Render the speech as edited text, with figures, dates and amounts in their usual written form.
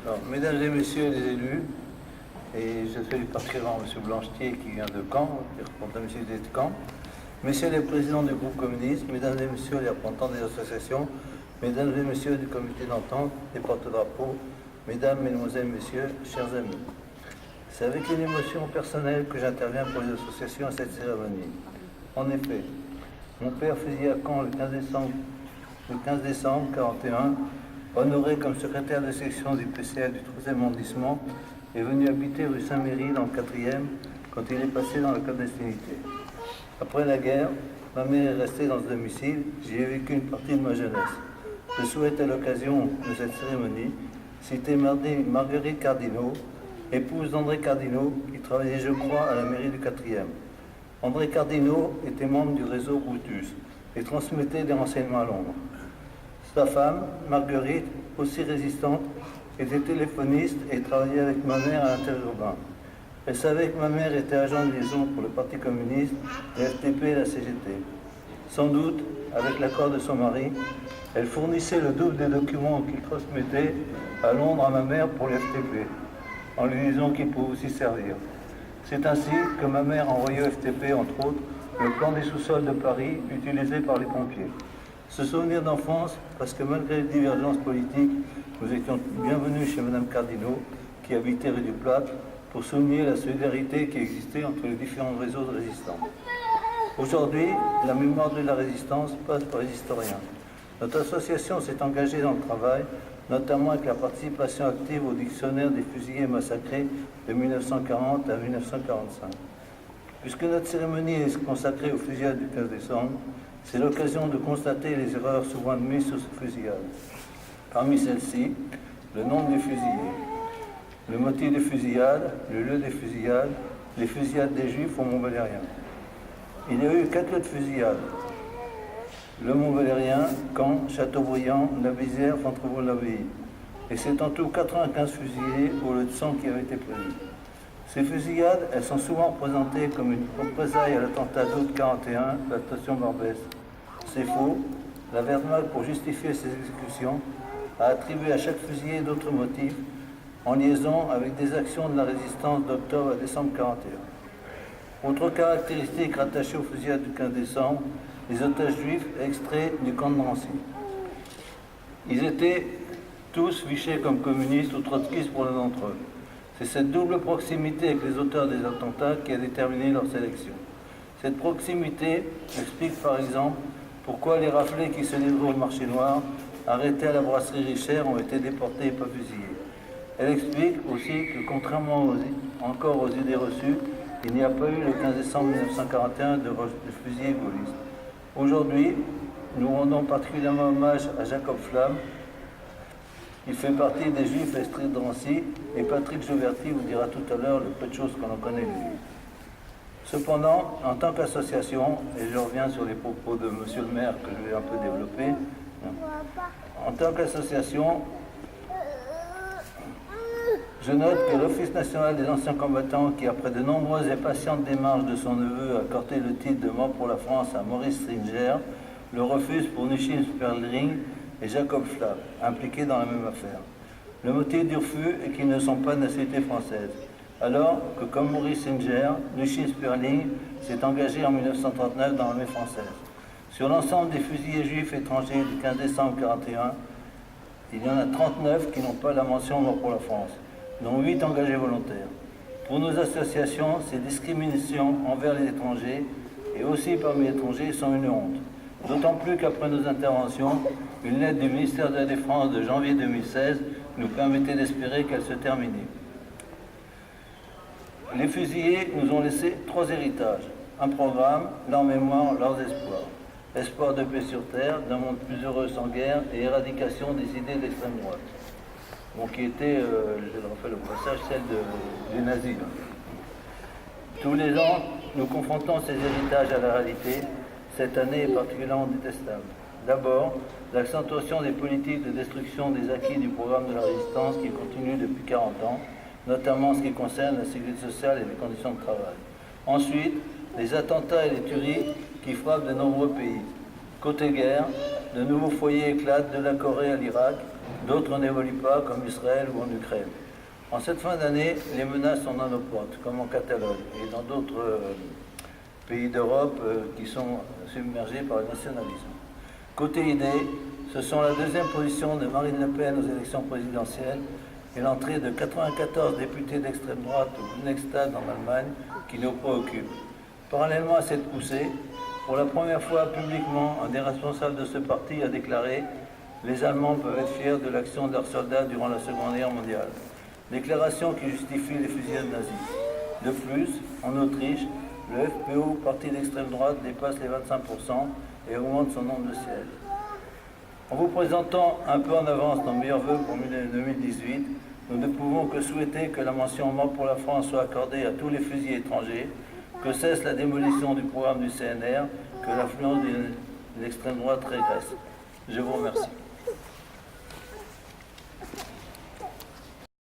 Alors, mesdames et messieurs les élus, et je salue particulièrement M. Blanchetier qui vient de Caen, qui représente M. de Caen, messieurs les présidents du groupe communiste, mesdames et messieurs les représentants des associations, mesdames et messieurs du comité d'entente, des porte-drapeaux, mesdames, mesdemoiselles, messieurs, chers amis. C'est avec une émotion personnelle que j'interviens pour les associations à cette cérémonie. En effet, mon père fusillé à Caen le 15 décembre 1941, honoré comme secrétaire de section du PCL du 3e arrondissement, est venu habiter rue Saint-Méry dans le 4e quand il est passé dans la clandestinité. Après la guerre, ma mère est restée dans ce domicile, j'y ai vécu une partie de ma jeunesse. Je souhaite à l'occasion de cette cérémonie citer Marguerite Cardinaux, épouse d'André Cardinaux, qui travaillait, je crois, à la mairie du 4e. André Cardinaux était membre du réseau Brutus et transmettait des renseignements à Londres. Sa femme, Marguerite, aussi résistante, était téléphoniste et travaillait avec ma mère à l'interurbain. Elle savait que ma mère était agent de liaison pour le Parti communiste, le FTP et la CGT. Sans doute, avec l'accord de son mari, elle fournissait le double des documents qu'il transmettait à Londres à ma mère pour le FTP, en lui disant qu'il pouvait aussi servir. C'est ainsi que ma mère envoyait au FTP, entre autres, le plan des sous-sols de Paris utilisé par les pompiers. Ce souvenir d'enfance, parce que malgré les divergences politiques, nous étions bienvenus chez Mme Cardinaux, qui habitait rue du Plâtre, pour souligner la solidarité qui existait entre les différents réseaux de résistants. Aujourd'hui, la mémoire de la résistance passe par les historiens. Notre association s'est engagée dans le travail, notamment avec la participation active au dictionnaire des fusillés massacrés de 1940 à 1945. Puisque notre cérémonie est consacrée aux fusillades du 15 décembre, c'est l'occasion de constater les erreurs souvent admises sur ces fusillades. Parmi celles-ci, le nombre des fusillés, le motif des fusillades, le lieu des fusillades, les fusillades des Juifs au Mont-Valérien. Il y a eu 4 lieux de fusillades. Le Mont-Valérien, Caen, Châteaubriand, La Visière, Fontevraud-l'Abbaye. Et c'est en tout 95 fusillés au lieu de 100 qui avaient été prévus. Ces fusillades, elles sont souvent présentées comme une représaille à l'attentat d'août 41, la station Barbès. C'est faux. La Wehrmacht, pour justifier ces exécutions, a attribué à chaque fusillé d'autres motifs, en liaison avec des actions de la résistance d'octobre à décembre 41. Autre caractéristique rattachée aux fusillades du 15 décembre, les otages juifs extraits du camp de Drancy. Ils étaient tous fichés comme communistes ou trotskistes pour l'un d'entre eux. C'est cette double proximité avec les auteurs des attentats qui a déterminé leur sélection. Cette proximité explique par exemple pourquoi les raflés qui se livraient au marché noir, arrêtés à la brasserie Richer, ont été déportés et pas fusillés. Elle explique aussi que, contrairement encore aux idées reçues, il n'y a pas eu le 15 décembre 1941 de fusillés gaullistes. Aujourd'hui, nous rendons particulièrement hommage à Jacob Flamme. Il fait partie des Juifs extraits de Drancy, et Patrick Joverty vous dira tout à l'heure le peu de choses qu'on en connaît de lui. Cependant, en tant qu'association, et je reviens sur les propos de monsieur le maire que je vais un peu développer, en tant qu'association, je note que l'Office national des anciens combattants, qui après de nombreuses et patientes démarches de son neveu a accordé le titre de mort pour la France à Maurice Stringer, le refuse pour Nuchin Sperling et Jacob Flamme, impliqués dans la même affaire. Le motif du refus est qu'ils ne sont pas de nationalité française, alors que comme Maurice Stringer, Nuchin Sperling s'est engagé en 1939 dans l'armée française. Sur l'ensemble des fusillés juifs étrangers du 15 décembre 1941, il y en a 39 qui n'ont pas la mention mort pour la France, dont 8 engagés volontaires. Pour nos associations, ces discriminations envers les étrangers, et aussi parmi les étrangers, sont une honte. D'autant plus qu'après nos interventions, une lettre du ministère de la Défense de janvier 2016 nous permettait d'espérer qu'elle se terminait. Les fusillés nous ont laissé 3 héritages. Un programme, leur mémoire, leurs espoirs. Espoir de paix sur terre, d'un monde plus heureux sans guerre et éradication des idées d'extrême droite. Bon, qui était, je le rappelle au passage, celle des nazis. Tous les ans, nous confrontons ces héritages à la réalité. Cette année est particulièrement détestable. D'abord, l'accentuation des politiques de destruction des acquis du programme de la résistance qui continue depuis 40 ans, notamment en ce qui concerne la sécurité sociale et les conditions de travail. Ensuite, les attentats et les tueries qui frappent de nombreux pays. Côté guerre, de nouveaux foyers éclatent de la Corée à l'Irak, d'autres n'évoluent pas comme Israël ou en Ukraine. En cette fin d'année, les menaces sont dans nos portes, comme en Catalogne et dans d'autres pays d'Europe qui sont submergés par le nationalisme. Côté idée, ce sont la deuxième position de Marine Le Pen aux élections présidentielles et l'entrée de 94 députés d'extrême droite au Bundestag en Allemagne qui nous préoccupent. Parallèlement à cette poussée, pour la première fois publiquement, un des responsables de ce parti a déclaré « Les Allemands peuvent être fiers de l'action de leurs soldats durant la Seconde Guerre mondiale ». Déclaration qui justifie les fusillades nazies. De plus, en Autriche, le FPÖ, parti d'extrême droite, dépasse les 25% et augmente son nombre de sièges. En vous présentant un peu en avance nos meilleurs vœux pour 2018, nous ne pouvons que souhaiter que la mention mort pour la France soit accordée à tous les fusils étrangers, que cesse la démolition du programme du CNR, que l'influence de l'extrême droite régresse. Je vous remercie.